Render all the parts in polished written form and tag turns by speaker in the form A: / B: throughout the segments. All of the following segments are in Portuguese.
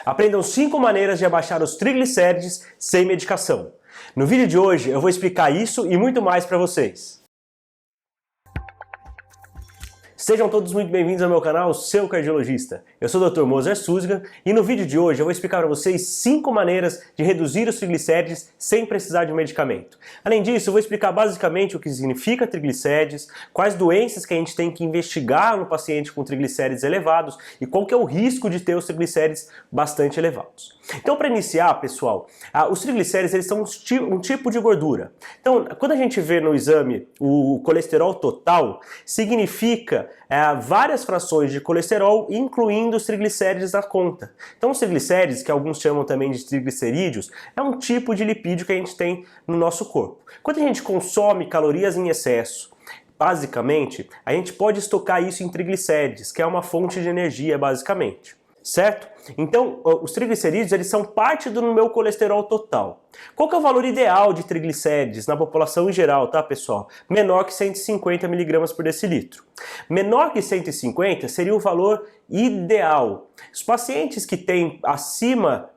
A: Aprendam 5 maneiras de abaixar os triglicérides sem medicação. No vídeo de hoje eu vou explicar isso e muito mais para vocês. Sejam todos muito bem-vindos ao meu canal, Seu Cardiologista. Eu sou o Dr. Moser Susgan e no vídeo de hoje eu vou explicar para vocês 5 maneiras de reduzir os triglicérides sem precisar de medicamento. Além disso, eu vou explicar basicamente o que significa triglicérides, quais doenças que a gente tem que investigar no paciente com triglicérides elevados e qual que é o risco de ter os triglicérides bastante elevados. Então, para iniciar, pessoal, os triglicérides eles são um tipo de gordura. Então, quando a gente vê no exame o colesterol total, significa várias frações de colesterol, incluindo os triglicérides na conta. Então, os triglicérides, que alguns chamam também de triglicerídeos, é um tipo de lipídio que a gente tem no nosso corpo. Quando a gente consome calorias em excesso, basicamente, a gente pode estocar isso em triglicérides, que é uma fonte de energia, basicamente. Certo? Então, os triglicerídeos eles são parte do meu colesterol total. Qual que é o valor ideal de triglicérides na população em geral, tá, pessoal? Menor que 150 mg por decilitro. Menor que 150 seria o valor ideal. Os pacientes que têm acima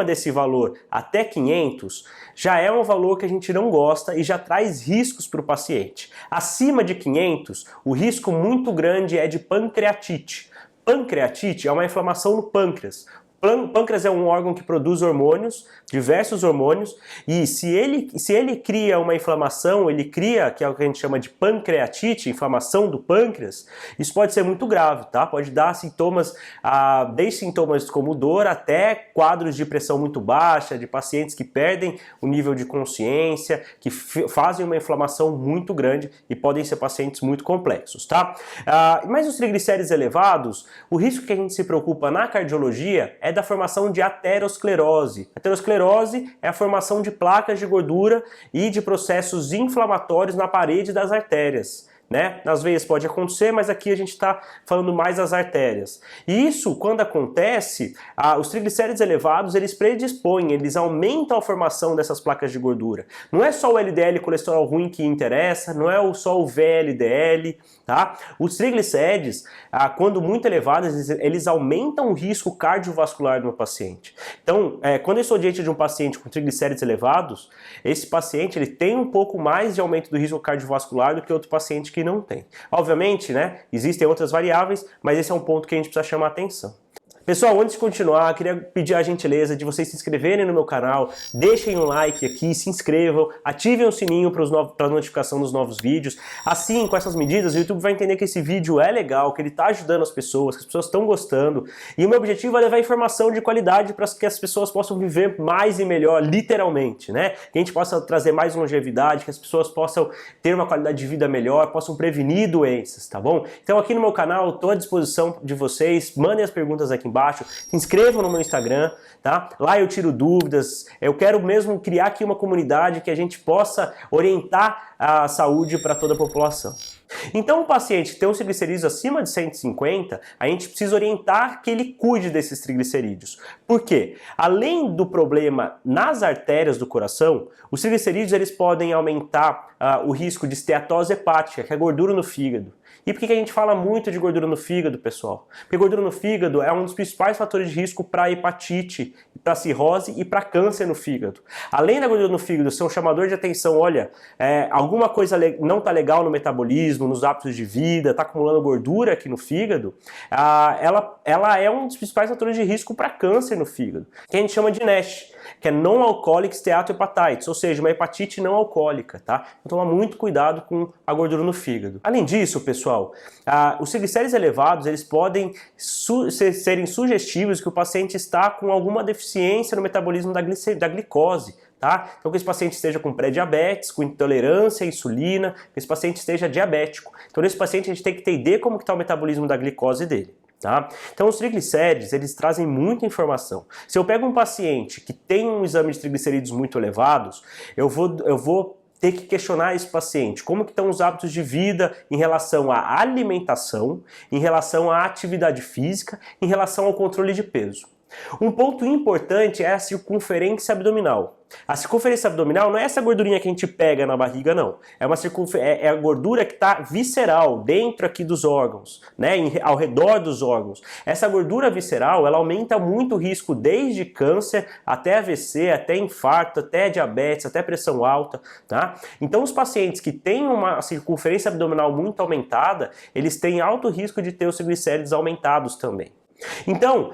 A: desse valor até 500, já é um valor que a gente não gosta e já traz riscos para o paciente. Acima de 500, o risco muito grande é de pancreatite. Pancreatite é uma inflamação no pâncreas. O pâncreas é um órgão que produz hormônios, diversos hormônios, e se ele cria uma inflamação, ele cria, que é o que a gente chama de pancreatite, inflamação do pâncreas, isso pode ser muito grave, tá? Pode dar sintomas, desde sintomas como dor até quadros de pressão muito baixa, de pacientes que perdem o nível de consciência, que fazem uma inflamação muito grande e podem ser pacientes muito complexos, tá? Mas os triglicéridos elevados, o risco que a gente se preocupa na cardiologia é da formação de aterosclerose. Aterosclerose é a formação de placas de gordura e de processos inflamatórios na parede das artérias. Né? Nas veias pode acontecer, mas aqui a gente está falando mais das artérias. E isso, quando acontece, os triglicéridos elevados, eles predispõem, eles aumentam a formação dessas placas de gordura. Não é só o LDL colesterol ruim que interessa, não é só o VLDL, tá? Os triglicéridos, quando muito elevados, eles aumentam o risco cardiovascular do meu paciente. Então, quando eu estou diante de um paciente com triglicéridos elevados, esse paciente ele tem um pouco mais de aumento do risco cardiovascular do que outro paciente que não tem. Obviamente, né, existem outras variáveis, mas esse é um ponto que a gente precisa chamar atenção. Pessoal, antes de continuar, eu queria pedir a gentileza de vocês se inscreverem no meu canal, deixem um like aqui, se inscrevam, ativem o sininho para a notificação dos novos vídeos. Assim, com essas medidas, o YouTube vai entender que esse vídeo é legal, que ele está ajudando as pessoas, que as pessoas estão gostando. E o meu objetivo é levar informação de qualidade para que as pessoas possam viver mais e melhor, literalmente, né? Que a gente possa trazer mais longevidade, que as pessoas possam ter uma qualidade de vida melhor, possam prevenir doenças, tá bom? Então aqui no meu canal, estou à disposição de vocês, mandem as perguntas aqui embaixo. Se inscrevam no meu Instagram, tá? Lá eu tiro dúvidas, eu quero mesmo criar aqui uma comunidade que a gente possa orientar a saúde para toda a população. Então, o paciente que tem os triglicerídeos acima de 150, a gente precisa orientar que ele cuide desses triglicerídeos. Por quê? Além do problema nas artérias do coração, os triglicerídeos eles podem aumentar o risco de esteatose hepática, que é gordura no fígado. E por que a gente fala muito de gordura no fígado, pessoal? Porque gordura no fígado é um dos principais fatores de risco para hepatite, para cirrose e para câncer no fígado. Além da gordura no fígado ser um chamador de atenção, olha, alguma coisa não está legal no metabolismo, nos hábitos de vida, está acumulando gordura aqui no fígado, ela é um dos principais fatores de risco para câncer no fígado, que a gente chama de NASH, que é Non-Alcoholic Steatohepatitis, ou seja, uma hepatite não alcoólica, tá? Então toma muito cuidado com a gordura no fígado. Além disso, pessoal, os triglicéridos elevados, eles podem serem sugestivos que o paciente está com alguma deficiência no metabolismo da glicose, tá? Então que esse paciente esteja com pré-diabetes, com intolerância à insulina, que esse paciente esteja diabético. Então nesse paciente a gente tem que entender como está o metabolismo da glicose dele. Tá? Então os triglicéridos, eles trazem muita informação. Se eu pego um paciente que tem um exame de triglicerídeos muito elevados, eu vou ter que questionar esse paciente, como que estão os hábitos de vida em relação à alimentação, em relação à atividade física, em relação ao controle de peso. Um ponto importante é a circunferência abdominal. A circunferência abdominal não é essa gordurinha que a gente pega na barriga, não. É a gordura que está visceral, dentro aqui dos órgãos, né? Ao redor dos órgãos. Essa gordura visceral, ela aumenta muito o risco desde câncer, até AVC, até infarto, até diabetes, até pressão alta, tá? Então os pacientes que têm uma circunferência abdominal muito aumentada, eles têm alto risco de ter os triglicéridos aumentados também. Então,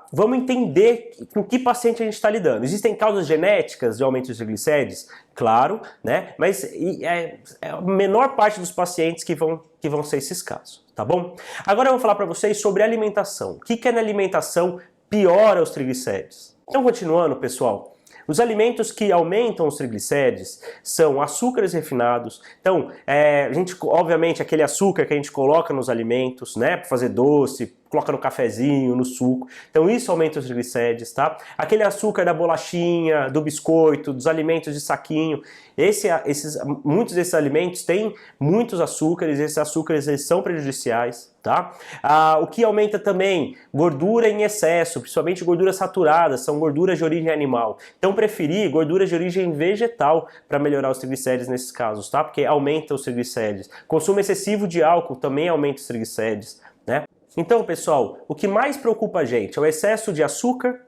A: vamos entender com que paciente a gente está lidando. Existem causas genéticas de aumento dos triglicéridos? Claro, né? Mas é a menor parte dos pacientes que vão ser esses casos, tá bom? Agora eu vou falar para vocês sobre alimentação. O que na alimentação piora os triglicéridos? Então, continuando, pessoal. Os alimentos que aumentam os triglicéridos são açúcares refinados. Então, obviamente, aquele açúcar que a gente coloca nos alimentos, né, para fazer doce, coloca no cafezinho, no suco. Então, isso aumenta os triglicéridos, tá? Aquele açúcar da bolachinha, do biscoito, dos alimentos de saquinho. Muitos desses alimentos têm muitos açúcares, esses açúcares eles são prejudiciais, tá? O que aumenta também? Gordura em excesso, principalmente gorduras saturadas, são gorduras de origem animal. Então preferir gorduras de origem vegetal para melhorar os triglicéridos nesses casos, tá? Porque aumenta os triglicéridos. Consumo excessivo de álcool também aumenta os triglicéridos, né? Então, pessoal, o que mais preocupa a gente é o excesso de açúcar,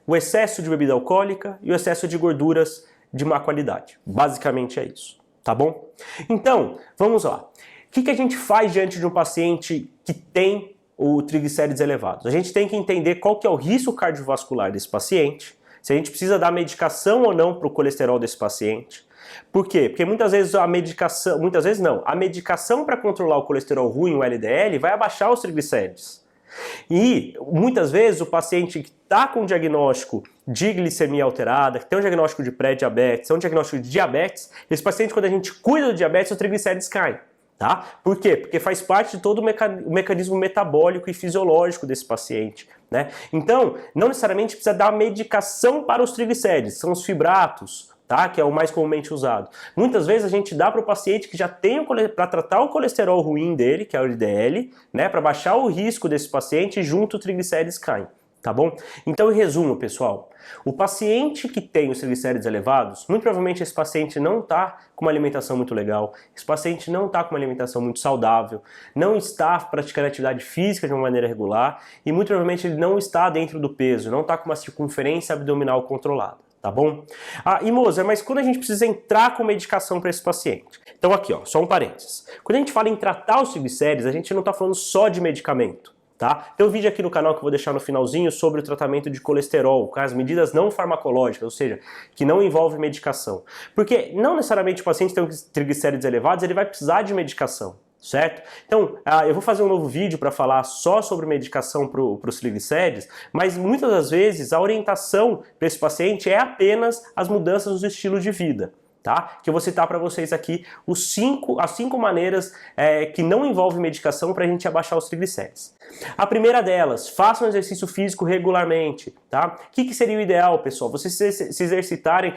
A: o excesso de bebida alcoólica e o excesso de gorduras de má qualidade. Basicamente é isso, tá bom? Então, vamos lá. O que a gente faz diante de um paciente que tem o triglicéridos elevados? A gente tem que entender qual que é o risco cardiovascular desse paciente, se a gente precisa dar medicação ou não para o colesterol desse paciente. Por quê? Porque muitas vezes a medicação para controlar o colesterol ruim, o LDL, vai abaixar os triglicéridos. E muitas vezes o paciente que está com diagnóstico de glicemia alterada, que tem um diagnóstico de pré-diabetes, tem um diagnóstico de diabetes, esse paciente, quando a gente cuida do diabetes, os triglicéridos caem. Tá? Por quê? Porque faz parte de todo o mecanismo metabólico e fisiológico desse paciente, né? Então, não necessariamente precisa dar medicação para os triglicéridos, são os fibratos, tá? Que é o mais comumente usado. Muitas vezes a gente dá para o paciente que já tem para tratar o colesterol ruim dele, que é o LDL, né? Para baixar o risco desse paciente, junto os triglicéridos caem. Tá bom? Então, em resumo, pessoal, o paciente que tem os triglicéridos elevados, muito provavelmente esse paciente não está com uma alimentação muito legal, esse paciente não está com uma alimentação muito saudável, não está praticando atividade física de uma maneira regular e muito provavelmente ele não está dentro do peso, não está com uma circunferência abdominal controlada. Tá bom? E Moser, mas quando a gente precisa entrar com medicação para esse paciente? Então aqui, ó, só um parênteses. Quando a gente fala em tratar os triglicéridos, a gente não está falando só de medicamento. Tá? Tem um vídeo aqui no canal que eu vou deixar no finalzinho sobre o tratamento de colesterol, com as medidas não farmacológicas, ou seja, que não envolve medicação. Porque não necessariamente o paciente tem triglicéridos elevados, ele vai precisar de medicação, certo? Então, eu vou fazer um novo vídeo para falar só sobre medicação para os triglicéridos, mas muitas das vezes a orientação para esse paciente é apenas as mudanças do estilo de vida. Tá? Que eu vou citar para vocês aqui as 5 maneiras que não envolvem medicação para a gente abaixar os triglicéridos. A primeira delas, façam exercício físico regularmente. Tá? O que seria o ideal, pessoal? Vocês se exercitarem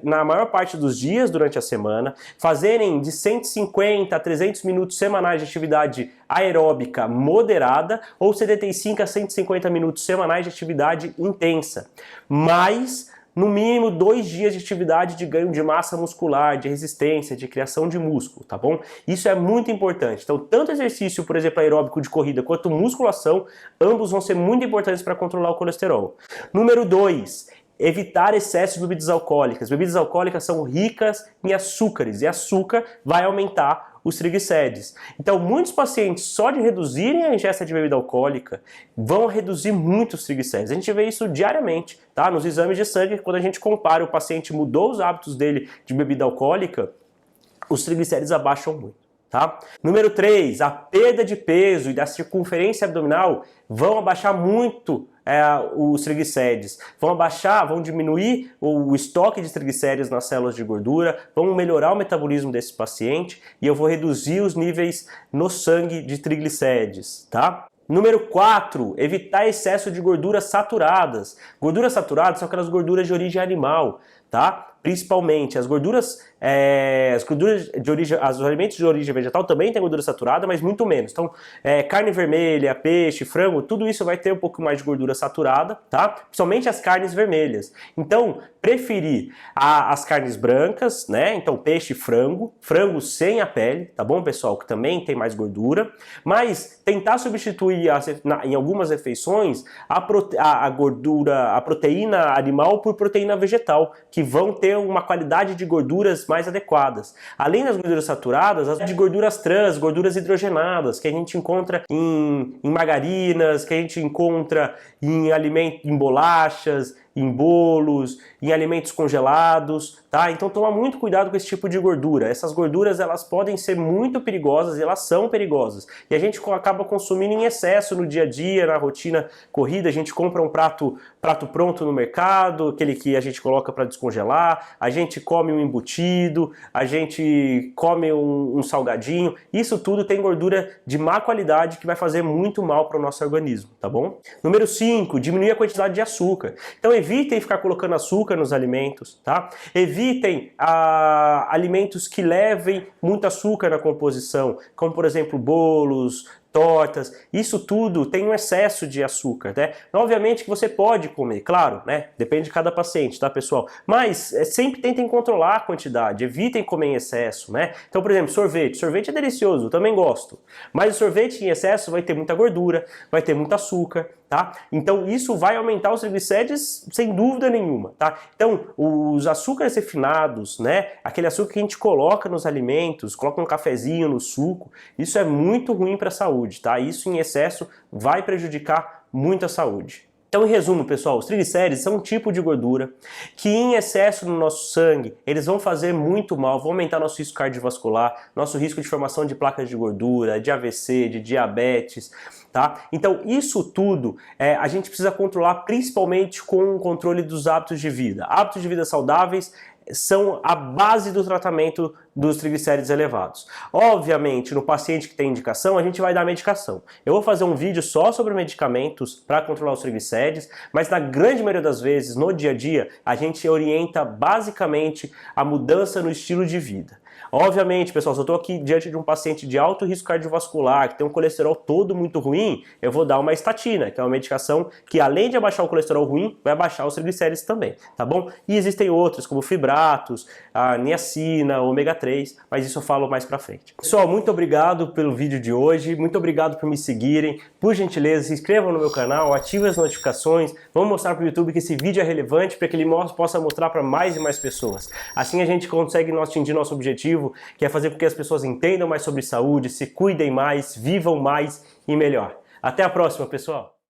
A: na maior parte dos dias durante a semana, fazerem de 150 a 300 minutos semanais de atividade aeróbica moderada ou 75 a 150 minutos semanais de atividade intensa. Mas no mínimo 2 dias de atividade de ganho de massa muscular, de resistência, de criação de músculo, tá bom? Isso é muito importante. Então, tanto exercício, por exemplo, aeróbico de corrida, quanto musculação, ambos vão ser muito importantes para controlar o colesterol. Número 2, evitar excesso de bebidas alcoólicas. Bebidas alcoólicas são ricas em açúcares e açúcar vai aumentar os triglicéridos. Então, muitos pacientes, só de reduzirem a ingesta de bebida alcoólica, vão reduzir muito os triglicéridos. A gente vê isso diariamente, tá? Nos exames de sangue, quando a gente compara, o paciente mudou os hábitos dele de bebida alcoólica, os triglicéridos abaixam muito. Tá? Número 3, a perda de peso e da circunferência abdominal vão abaixar muito os triglicéridos. Vão diminuir o estoque de triglicéridos nas células de gordura, vão melhorar o metabolismo desse paciente e eu vou reduzir os níveis no sangue de triglicéridos, tá? Número 4, evitar excesso de gorduras saturadas. Gorduras saturadas são aquelas gorduras de origem animal, tá? Principalmente as gorduras de origem, os alimentos de origem vegetal também têm gordura saturada, mas muito menos. Então, carne vermelha, peixe, frango, tudo isso vai ter um pouco mais de gordura saturada, tá? Principalmente as carnes vermelhas. Então, preferir as carnes brancas, né? Então, peixe e frango sem a pele, tá bom, pessoal? Que também tem mais gordura, mas tentar substituir em algumas refeições a gordura, a proteína animal por proteína vegetal, que vão ter uma qualidade de gorduras mais adequadas. Além das gorduras saturadas, as de gorduras trans, gorduras hidrogenadas, que a gente encontra em margarinas, que a gente encontra em alimentos, em bolachas, em bolos, em alimentos congelados, tá? Então toma muito cuidado com esse tipo de gordura. Essas gorduras, elas podem ser muito perigosas e elas são perigosas. E a gente acaba consumindo em excesso no dia a dia, na rotina corrida. A gente compra um prato pronto no mercado, aquele que a gente coloca para descongelar, a gente come um embutido, a gente come um salgadinho. Isso tudo tem gordura de má qualidade que vai fazer muito mal para o nosso organismo, tá bom? Número 5, diminuir a quantidade de açúcar. Então evitem ficar colocando açúcar nos alimentos, tá? Evitem alimentos que levem muito açúcar na composição, como por exemplo bolos, tortas, isso tudo tem um excesso de açúcar, né? Obviamente que você pode comer, claro, né? Depende de cada paciente, tá, pessoal? Mas sempre tentem controlar a quantidade, evitem comer em excesso, né? Então, por exemplo, sorvete é delicioso, eu também gosto, mas o sorvete em excesso vai ter muita gordura, vai ter muito açúcar, tá? Então isso vai aumentar os triglicérides sem dúvida nenhuma, tá? Então os açúcares refinados, né? Aquele açúcar que a gente coloca nos alimentos, coloca um cafezinho no suco, isso é muito ruim para a saúde, tá? Isso em excesso vai prejudicar muito a saúde. Então, em resumo, pessoal, os triglicérides são um tipo de gordura que em excesso no nosso sangue, eles vão fazer muito mal, vão aumentar nosso risco cardiovascular, nosso risco de formação de placas de gordura, de AVC, de diabetes, tá? Então, isso tudo a gente precisa controlar principalmente com o controle dos hábitos de vida. Hábitos de vida saudáveis são a base do tratamento dos triglicéridos elevados. Obviamente, no paciente que tem indicação, a gente vai dar medicação. Eu vou fazer um vídeo só sobre medicamentos para controlar os triglicéridos, mas na grande maioria das vezes, no dia a dia, a gente orienta basicamente a mudança no estilo de vida. Obviamente, pessoal, se eu estou aqui diante de um paciente de alto risco cardiovascular, que tem um colesterol todo muito ruim, eu vou dar uma estatina, que é uma medicação que, além de abaixar o colesterol ruim, vai abaixar os triglicéridos também, tá bom? E existem outros, como fibratos, a niacina, ômega 3, mas isso eu falo mais pra frente. Pessoal, muito obrigado pelo vídeo de hoje, muito obrigado por me seguirem, por gentileza, se inscrevam no meu canal, ativem as notificações, vamos mostrar pro YouTube que esse vídeo é relevante para que ele possa mostrar para mais e mais pessoas. Assim a gente consegue atingir nosso objetivo, que é fazer com que as pessoas entendam mais sobre saúde, se cuidem mais, vivam mais e melhor. Até a próxima, pessoal!